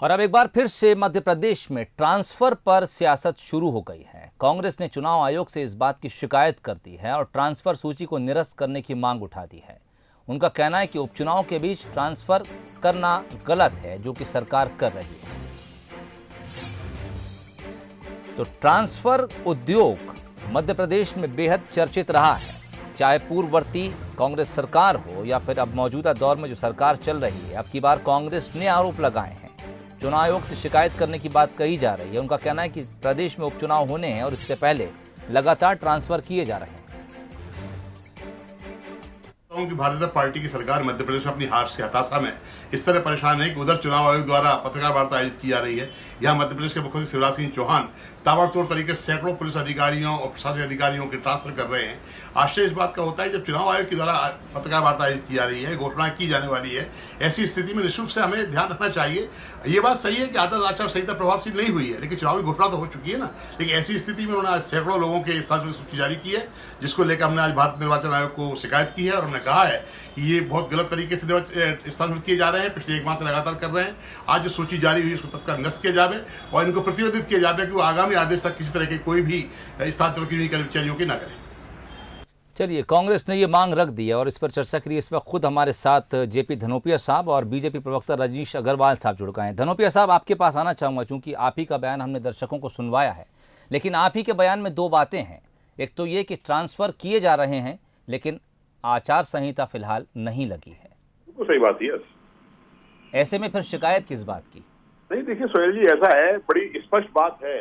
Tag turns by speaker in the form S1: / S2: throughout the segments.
S1: और अब एक बार फिर से मध्य प्रदेश में ट्रांसफर पर सियासत शुरू हो गई है। कांग्रेस ने चुनाव आयोग से इस बात की शिकायत कर दी है और ट्रांसफर सूची को निरस्त करने की मांग उठा दी है। उनका कहना है कि उपचुनाव के बीच ट्रांसफर करना गलत है, जो कि सरकार कर रही है। तो ट्रांसफर उद्योग मध्य प्रदेश में बेहद चर्चित रहा है, चाहे पूर्ववर्ती कांग्रेस सरकार हो या फिर अब मौजूदा दौर में जो सरकार चल रही है। अब की बार कांग्रेस ने आरोप लगाए हैं, चुनाव आयोग से शिकायत करने की बात कही जा रही है। उनका कहना है कि प्रदेश में उपचुनाव होने हैं और इससे पहले लगातार ट्रांसफर किए जा रहे हैं।
S2: कि भारतीय जनता पार्टी की सरकार मध्य प्रदेश में अपनी हार से हताशा में इस तरह परेशान है कि उधर चुनाव आयोग द्वारा पत्रकार वार्ता आयोजित की जा रही है। यहाँ मध्य प्रदेश के मुख्यमंत्री शिवराज सिंह चौहान ताबड़तोड़ तरीके से सैकड़ों पुलिस अधिकारियों और प्रशासनिक अधिकारियों के ट्रांसफर कर रहे हैं। आश्चर्य इस बात का होता है जब चुनाव आयोग के द्वारा पत्रकार वार्ता आयोजित की जा रही है, घोषणा की जाने वाली है, ऐसी स्थिति में निश्चित से हमें ध्यान रखना चाहिए। ये बात सही है कि आदर्श आचार संहिता प्रभावशील नहीं हुई है, लेकिन चुनावी घोषणा तो हो चुकी है ना। लेकिन ऐसी स्थिति में उन्होंने आज सैकड़ों लोगों के स्थान सूची जारी की है, जिसको लेकर हमने आज भारत निर्वाचन आयोग को शिकायत की है और हमने कहा है कि ये बहुत गलत तरीके से स्थानांतरित किए जा रहे हैं, पिछले 1 माह से लगातार कर रहे हैं। आज जो सूची जारी हुई उसको तत्काल निरस्त किया जाए और इनको प्रतिबंधित किया जाए कि वो आगामी आदेश तक किसी तरह के कोई भी स्थानांतरण की कर्मचारियों की न करें।
S1: चलिए, कांग्रेस ने ये मांग रख दी है और इस पर चर्चा के लिए इस वक्त खुद हमारे साथ जेपी धनोपिया साहब और बीजेपी प्रवक्ता रजनीश अग्रवाल साहब जुड़ गए हैं। धनोपिया साहब, आपके पास आना चाहूँगा, चूंकि आप ही का बयान हमने दर्शकों को सुनवाया है, लेकिन आप ही के बयान में 2 बातें हैं। एक तो ये कि ट्रांसफर किए जा रहे हैं, लेकिन आचार संहिता फिलहाल नहीं लगी है।
S3: बिल्कुल सही बात है।
S1: ऐसे में फिर शिकायत किस बात की?
S3: नहीं, देखिए सोहेल जी, ऐसा है, बड़ी स्पष्ट बात है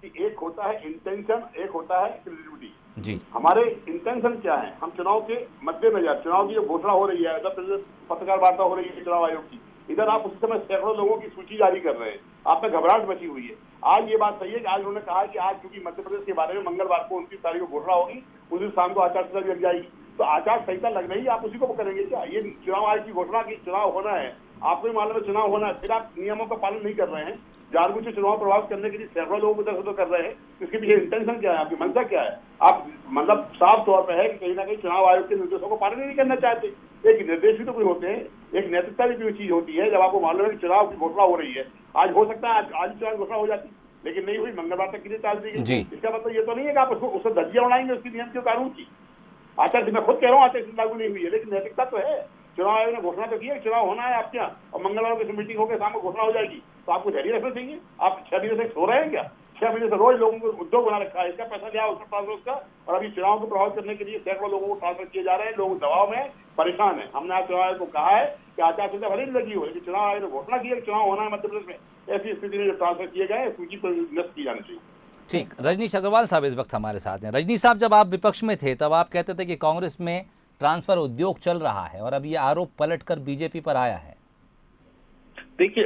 S3: कि एक होता है इंटेंशन, एक होता है क्रेडिबिलिटी
S1: जी।
S3: हमारे इंटेंशन क्या है? हम चुनाव के मद्देनजर, चुनाव की जो घोषणा हो रही है, पत्रकार वार्ता हो रही है चुनाव आयोग की, इधर आप उसी समय सैकड़ों लोगों की सूची जारी कर रहे हैं, आप में घबराहट मची हुई है। आज ये बात सही है कि आज उन्होंने कहा कि आज चूंकि मध्य प्रदेश के बारे में मंगलवार को 29 तारीख को घोषणा होगी, उस दिन शाम को आचार संहिता लग जाएगी। तो आचार संहिता लग रही है, आप उसी को करेंगे क्या? ये चुनाव आयोग की घोषणा की चुनाव होना है, आपको भी मालूम है चुनाव होना है, फिर आप नियमों का पालन नहीं कर रहे हैं, जानबूझ के चुनाव प्रभावित करने के लिए सैकड़ों लोगों को इधर कर रहे हैं। इसके पीछे इंटेंशन क्या है? आपकी मंशा क्या है? आप मतलब साफ तौर पर है कि कहीं ना कहीं चुनाव आयोग के निर्देशों को पालन नहीं करना चाहते। एक निर्देश भी तो कोई होते हैं, एक नैतिकता भी कोई चीज होती है। जब आपको मालूम है कि चुनाव की घोषणा हो रही है, आज हो सकता है आज चुनाव की घोषणा हो जाती, लेकिन नहीं हुई, मंगलवार तक के लिए टाल दी गई। इसका मतलब ये तो नहीं है कि आप उसको धज्जियां उड़ाएंगे उसकी नियम के कानून की। आचार, मैं खुद कह रहा हूँ आचार लागू नहीं हुई है, लेकिन नैतिकता तो है। चुनाव आयोग ने घोषणा तो की है, चुनाव होना है आपके यहाँ, और मंगलवार की मीटिंग होकर शाम को घोषणा हो जाएगी, तो आपको धैर्य रखना चाहिए। आप 6 महीने से सो रहे हैं क्या? 6 महीने से रोज लोगों को उद्योग बना रखा है, इसका पैसा लिया उसका ट्रांसफर उसका, और अभी चुनाव को प्रभावित करने के लिए सैकड़ों लोगों को ट्रांसफर किए जा रहे हैं। लोग दबाव में परेशान है। हमने आज चुनाव आयोग को कहा है कि आचार संहिता भले नहीं लगी हो, लेकिन चुनाव आयोग ने घोषणा की है कि चुनाव होना है मध्य प्रदेश में, ऐसी स्थिति में जो ट्रांसफर किए गए सूची पर निरस्त की जानी चाहिए।
S1: ठीक, रजनीश अग्रवाल साहब इस वक्त हमारे साथ हैं। रजनीश साहब, जब आप विपक्ष में थे तब आप कहते थे कि कांग्रेस में ट्रांसफर उद्योग चल रहा है, और अब ये आरोप पलटकर बीजेपी पर आया है।
S4: देखिए,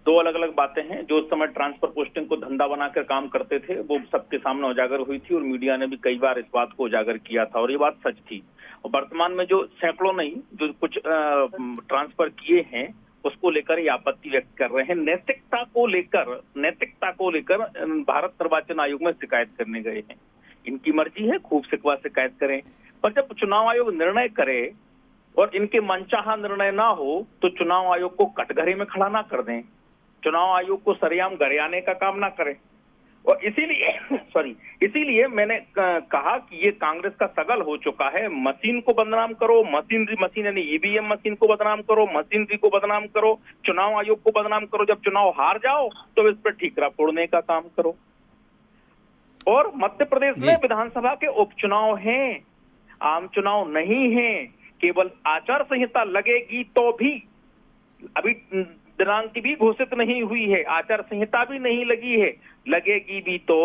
S4: 2 अलग अलग बातें हैं। जो उस समय ट्रांसफर पोस्टिंग को धंधा बनाकर काम करते थे, वो सबके सामने उजागर हुई थी और मीडिया ने भी कई बार इस बात को उजागर किया था, और ये बात सच थी। और वर्तमान में जो सैकड़ों नहीं, जो कुछ ट्रांसफर किए हैं, उसको लेकर ये आपत्ति व्यक्त कर रहे हैं। नैतिकता को लेकर भारत निर्वाचन आयोग में शिकायत करने गए हैं। इनकी मर्जी है, खूब शिकवा शिकायत करें, पर जब चुनाव आयोग निर्णय करे और इनके मनचाहा निर्णय ना हो, तो चुनाव आयोग को कटघरे में खड़ा ना कर दें, चुनाव आयोग को सरेआम गरियाने का काम ना करें। और इसीलिए मैंने कहा कि ये कांग्रेस का सगल हो चुका है। मशीन को बदनाम करो, मशीन यानी ईवीएम मशीन को बदनाम करो, मशीनरी को बदनाम करो, चुनाव आयोग को बदनाम करो। जब चुनाव हार जाओ तो इस पर ठीकरा फोड़ने का काम करो। और मध्य प्रदेश में विधानसभा के उपचुनाव हैं, आम चुनाव नहीं है। केवल आचार संहिता लगेगी तो भी, अभी दिनांक भी घोषित नहीं हुई है, आचार संहिता भी नहीं लगी है, लगेगी भी तो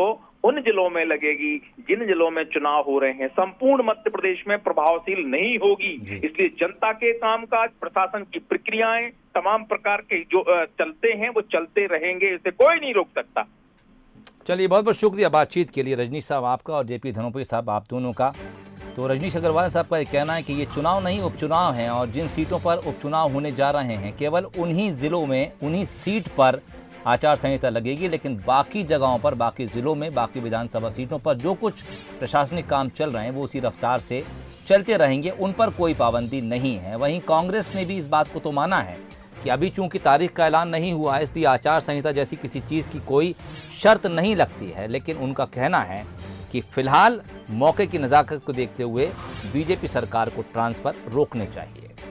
S4: उन जिलों में लगेगी जिन जिलों में चुनाव हो रहे हैं, संपूर्ण मध्य प्रदेश में प्रभावशील नहीं होगी। इसलिए जनता के कामकाज, प्रशासन की प्रक्रियाएं, तमाम प्रकार के जो चलते हैं वो चलते रहेंगे, इसे कोई नहीं रोक सकता।
S1: चलिए, बहुत बहुत शुक्रिया बातचीत के लिए रजनीश साहब आपका और जेपी धनोपिया साहब आप दोनों का। तो रजनीश अग्रवाल साहब का कहना है कि ये चुनाव नहीं उपचुनाव हैं, और जिन सीटों पर उपचुनाव होने जा रहे हैं केवल उन्हीं जिलों में, उन्हीं सीट पर आचार संहिता लगेगी, लेकिन बाकी जगहों पर, बाकी जिलों में, बाकी विधानसभा सीटों पर जो कुछ प्रशासनिक काम चल रहे हैं वो उसी रफ्तार से चलते रहेंगे, उन पर कोई पाबंदी नहीं है। वहीं कांग्रेस ने भी इस बात को तो माना है कि अभी चूंकि तारीख का ऐलान नहीं हुआ है, इसलिए आचार संहिता जैसी किसी चीज़ की कोई शर्त नहीं लगती है। लेकिन उनका कहना है कि फिलहाल मौके की नज़ाकत को देखते हुए बीजेपी सरकार को ट्रांसफ़र रोकने चाहिए।